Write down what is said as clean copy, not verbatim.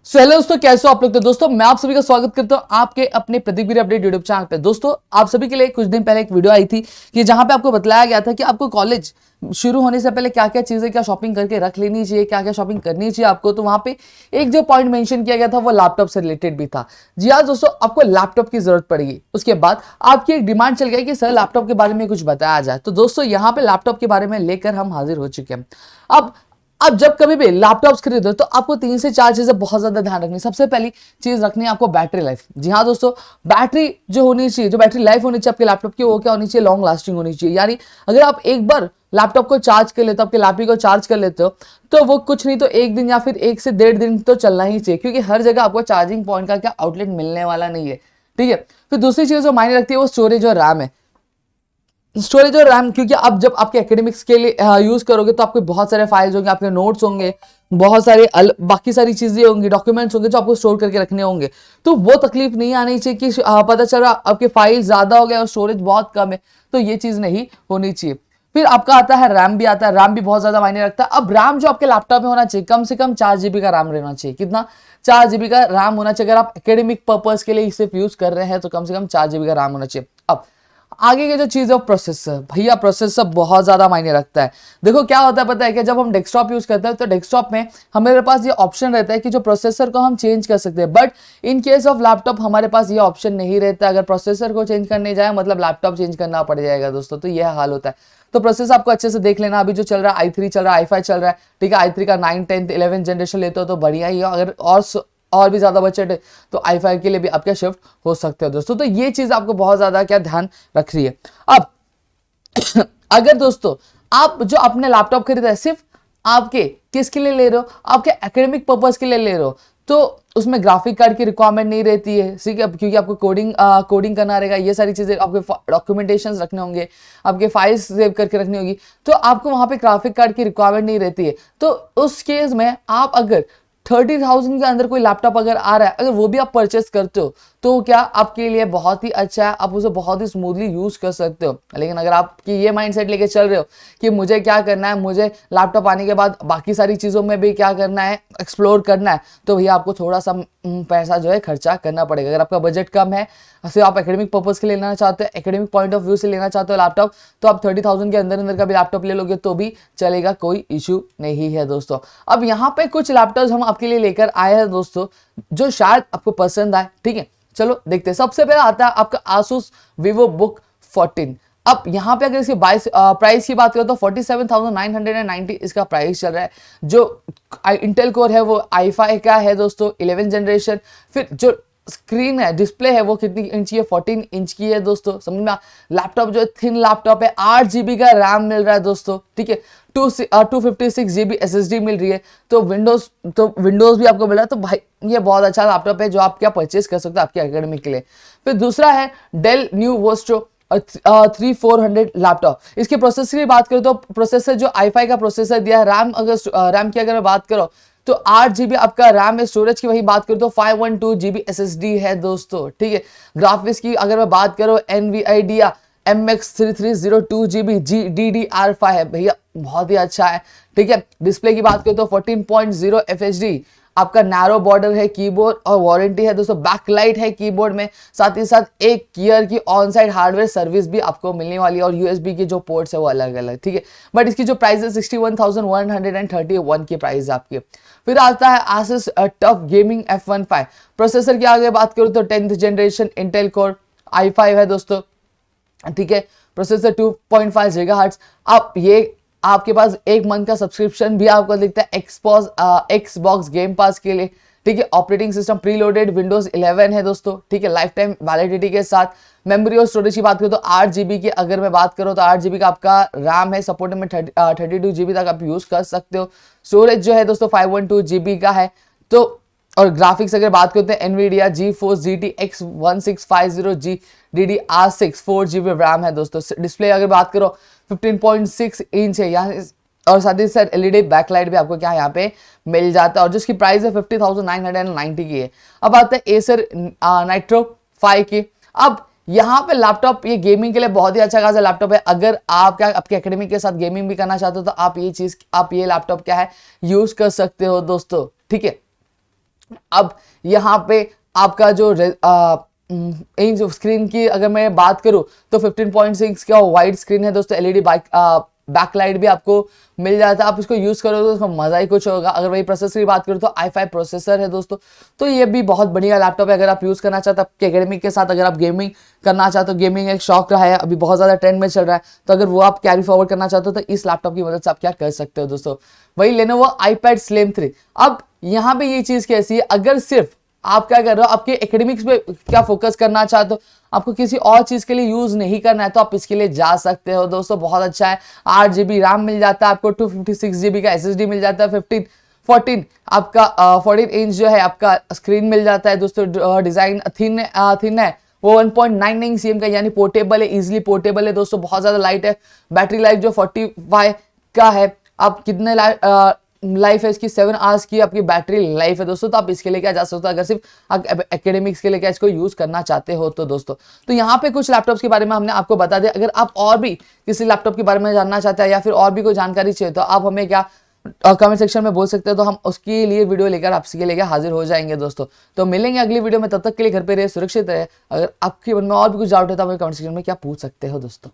Hello दोस्तों, कैसे हो आप लोग। तो दोस्तों मैं आप सभी का स्वागत करता हूं आपके अपने प्रदीप गिरी अपडेट यूट्यूब चैनल पे। दोस्तों आप सभी के लिए कुछ दिन पहले एक वीडियो आई थी कि जहां पे आपको बताया गया था कि आपको कॉलेज शुरू होने से पहले क्या क्या चीजें, क्या शॉपिंग करके रख लेनी चाहिए, क्या क्या शॉपिंग करनी चाहिए आपको। तो वहां पे एक जो पॉइंट मेंशन किया गया था वो लैपटॉप से रिलेटेड भी था। जी हाँ दोस्तों, आपको लैपटॉप की जरूरत पड़ेगी। उसके बाद आपकी एक डिमांड चल गई कि सर लैपटॉप के बारे में कुछ बताया जाए। तो दोस्तों यहाँ पे लैपटॉप के बारे में लेकर हम हाजिर हो चुके हैं। अब जब कभी भी लैपटॉप्स खरीदो तो आपको 3 से 4 चीजें बहुत ज्यादा ध्यान रखनी। सबसे पहली चीज रखनी है आपको बैटरी लाइफ। जी हाँ दोस्तों, बैटरी जो होनी चाहिए, जो बैटरी लाइफ होनी चाहिए आपके लैपटॉप की, वो क्या होनी चाहिए, लॉन्ग लास्टिंग होनी चाहिए। यानी अगर आप एक बार लैपटॉप को चार्ज कर लेते हो, आपके लैपटॉप को चार्ज कर लेते हो, तो वो कुछ नहीं तो 1 दिन या फिर 1 से 1.5 दिन तो चलना ही चाहिए, क्योंकि हर जगह आपको चार्जिंग पॉइंट का क्या आउटलेट मिलने वाला नहीं है। ठीक है। फिर दूसरी चीज जो मायने रखती है वो स्टोरेज और रैम है। स्टोरेज और रैम, क्योंकि अब जब आपके एकेडमिक्स के लिए यूज करोगे तो आपके बहुत सारे फाइल्स होंगे, आपके नोट्स होंगे, बहुत सारे बाकी सारी चीजें होंगी, डॉक्यूमेंट्स होंगे जो आपको स्टोर करके रखने होंगे। तो वो तकलीफ नहीं आनी चाहिए कि पता चल रहा आपके फाइल ज्यादा हो गए और स्टोरेज बहुत कम है। तो ये चीज नहीं होनी चाहिए। फिर आपका आता है रैम भी आता है। रैम भी बहुत ज्यादा मायने रखता है। अब रैम जो आपके लैपटॉप में होना चाहिए, कम से कम 4 GB का रैम रहना चाहिए। कितना? 4 GB का रैम होना चाहिए। अगर आप एकेडमिक पर्पज के लिए इसे यूज कर रहे हैं तो कम से कम 4 GB का रैम होना चाहिए। अब आगे की जो चीज है प्रोसेसर। भैया प्रोसेसर बहुत ज्यादा मायने रखता है। देखो क्या होता है पता है कि जब हम डेस्कटॉप यूज करते हैं तो डेस्कटॉप में हमारे पास ये ऑप्शन रहता है कि जो प्रोसेसर को हम चेंज कर सकते हैं, but in case of laptop हमारे पास ये ऑप्शन नहीं रहता। अगर प्रोसेसर को चेंज करने जाए मतलब लैपटॉप चेंज करना पड़ जाएगा दोस्तों। तो यह हाल होता है। तो प्रोसेस आपको अच्छे से देख लेना। अभी जो चल रहा है i3 चल रहा है, i5 चल रहा है। ठीक है, i3 का 9, 10, 11 जनरेशन लेते हो तो बढ़िया ही है। अगर और भी ज्यादा बजट है तो i5 के लिए भी आप क्या शिफ्ट हो सकते हो दोस्तों। तो ये चीज आपको बहुत ज्यादा क्या ध्यान रख रही है। अब अगर दोस्तों आप जो अपने लैपटॉप खरीदा है सिर्फ आपके किसके लिए ले रहे हो, आपके एकेडमिक पर्पज के लिए ले रहे हो, तो उसमें ग्राफिक कार्ड की रिक्वायरमेंट नहीं रहती है। ठीक है, क्योंकि आपको कोडिंग करना रहेगा, ये सारी चीजें आपके डॉक्यूमेंटेशन रखने होंगे, आपके फाइल्स सेव करके रखनी होगी, तो आपको वहां पे ग्राफिक कार्ड की रिक्वायरमेंट नहीं रहती है। तो उस केस में आप अगर 30,000 के अंदर कोई लैपटॉप अगर आ रहा है, अगर वो भी आप परचेस करते हो तो क्या आपके लिए बहुत ही अच्छा है, आप उसे बहुत ही स्मूथली यूज कर सकते हो। लेकिन अगर आपकी ये माइंडसेट लेके चल रहे हो कि मुझे क्या करना है, मुझे लैपटॉप आने के बाद बाकी सारी चीजों में भी क्या करना है, एक्सप्लोर करना है, तो भैया आपको थोड़ा सा पैसा जो है खर्चा करना पड़ेगा। अगर आपका बजट कम है, सिर्फ आप एकेडमिक पर्पज के लिए लेना चाहते हो, एकेडमिक पॉइंट ऑफ व्यू से लेना चाहते हो लैपटॉप, तो आप 30,000 के अंदर अंदर का भी लैपटॉप ले लोगे तो भी चलेगा, कोई इशू नहीं है दोस्तों। अब यहाँ पे कुछ लैपटॉप हम आपके लिए लेकर आए हैं दोस्तों जो शायद आपको पसंद आए। ठीक है, चलो देखते हैं। सबसे पहला आता है आपका Asus VivoBook 14। अब यहाँ पे अगर इसकी प्राइस की बात करें तो 47,990 इसका प्राइस चल रहा है। जो इंटेल कोर है वो i5 का है दोस्तों, 11 जनरेशन। फिर जो स्क्रीन है, डिस्प्ले है, वो कितनी इंच की है, 14 इंच की है दोस्तों। समझ में? लैपटॉप जो थिन लैपटॉप है, 8 GB का रैम मिल रहा है दोस्तों। ठीक है, 256 GB SSD मिल रही है। तो विंडोज भी आपको मिल रहा है। तो भाई ये बहुत अच्छा लैपटॉप है जो आप क्या परचेज कर सकते हो आपके एकेडमिक के लिए। फिर दूसरा है डेल न्यू वोस्ट्रो 3400 लैपटॉप। इसके प्रोसेसर की बात करें तो प्रोसेसर जो i5 का प्रोसेसर दिया है। रैम की अगर मैं बात करो तो 8 GB आपका रैम है। स्टोरेज की वही बात करूं तो 512 GB SSD है दोस्तों। ठीक है, ग्राफिक्स की अगर मैं बात करूं NVIDIA MX3302GB GDDR5 है भैया, बहुत ही अच्छा है। ठीक है, डिस्प्ले की बात करूं तो 14.0 FHD आपका नैरो बॉर्डर है कीबोर्ड, और वारंटी है दोस्तों, बैकलाइट है कीबोर्ड में। साथ ही साथ 1 ईयर की ऑन साइड हार्डवेयर सर्विस भी आपको मिलने वाली है, और USB की जो पोर्ट्स है वो अलग अलग। ठीक है, बट इसकी जो प्राइस है 61,131 की प्राइस है आपकी। फिर आता है Asus TUF gaming F15। Processor की आगे बात करूं तो 10th generation Intel core i5 है दोस्तों। ठीक है, प्रोसेसर 2.5 GHz। अब ये आपके पास 1 मंथ का सब्सक्रिप्शन भी आपको दिखता है एक्सबॉक्स गेम पास के लिए। ठीक है, ऑपरेटिंग सिस्टम प्रीलोडेड Windows 11 है दोस्तों। ठीक है, लाइफ टाइम वैलिडिटी के साथ। मेमोरी और स्टोरेज की बात करो तो 8 GB की अगर मैं बात करूं तो 8 GB का आपका रैम है। सपोर्ट में 32 GB तक आप यूज कर सकते हो। स्टोरेज जो है दोस्तों 512 GB का है। तो और ग्राफिक्स अगर बात करते हैं NVIDIA GeForce GTX 1650 GDDR6 4 GB RAM है दोस्तों। डिस्प्ले अगर बात करो 15.6 इंच है यहाँ, और साथ ही साथ LED बैकलाइट भी आपको क्या यहाँ पे मिल जाता है, और जिसकी प्राइस है 50,990 की है। अब आता है Acer Nitro 5 की। अब यहाँ पे लैपटॉप ये गेमिंग के लिए बहुत ही अच्छा खासा लैपटॉप है। अगर आप क्या आपके एकेडमिक के साथ गेमिंग भी करना चाहते हो तो आप ये लैपटॉप क्या है यूज कर सकते हो दोस्तों। ठीक है, अब यहाँ पे आपका जो इंच स्क्रीन की अगर मैं बात करूं तो 15.6 का वाइड स्क्रीन है दोस्तों, एलईडी बैकलाइट भी आपको मिल जाता है। आप इसको यूज करोगे तो उसका मजा ही कुछ होगा। अगर वही प्रोसेसर की बात करूं तो i5 प्रोसेसर है दोस्तों, तो ये भी बहुत बढ़िया लैपटॉप है अगर आप यूज करना चाहते हो एकेडमिक के साथ। अगर आप गेमिंग करना चाहते हो, गेमिंग एक शौक रहा है, अभी बहुत ज्यादा ट्रेंड में चल रहा है, तो अगर वो आप कैरी फॉरवर्ड करना चाहते हो तो इस लैपटॉप की मदद से आप क्या कर सकते हो दोस्तों, वही Lenovo iPad Slim 3। अब यहाँ पे ये चीज कैसी है, अगर सिर्फ आप क्या कर रहे हो, आपके एकेडमिक्स पे क्या फोकस करना चाहते हो, आपको किसी और चीज के लिए यूज नहीं करना है, तो आप इसके लिए जा सकते हो दोस्तों। बहुत अच्छा है, 8 GB रैम मिल जाता है आपको, 256 GB का SSD मिल जाता है, 14 आपका 14 इंच जो है आपका स्क्रीन मिल जाता है दोस्तों। डिजाइन थिन है वो 1.99 cm का, यानी पोर्टेबल है, इजिली पोर्टेबल है दोस्तों, बहुत ज्यादा लाइट है। बैटरी लाइफ जो 45 का है, आप कितने लाइफ है इसकी, 7 आवर्स की आपकी बैटरी लाइफ है दोस्तों। तो आप इसके लिए क्या जा सकते हो अगर सिर्फ आप एकेडमिक्स के लिए क्या इसको यूज करना चाहते हो तो दोस्तों। तो यहाँ पे कुछ लैपटॉप्स के बारे में हमने आपको बता दिया। अगर आप और भी किसी लैपटॉप के बारे में जानना चाहते हैं या फिर और भी कोई जानकारी चाहिए तो आप हमें क्या कमेंट सेक्शन में बोल सकते हैं, तो हम उसके लिए वीडियो लेकर आपके लिए हाजिर हो जाएंगे दोस्तों। तो मिलेंगे अगली वीडियो में, तब तक के लिए घर पे रहे, सुरक्षित रहे। अगर आपके मन में और भी कुछ डाउट है तो हमें कमेंट सेक्शन में क्या पूछ सकते हो दोस्तों।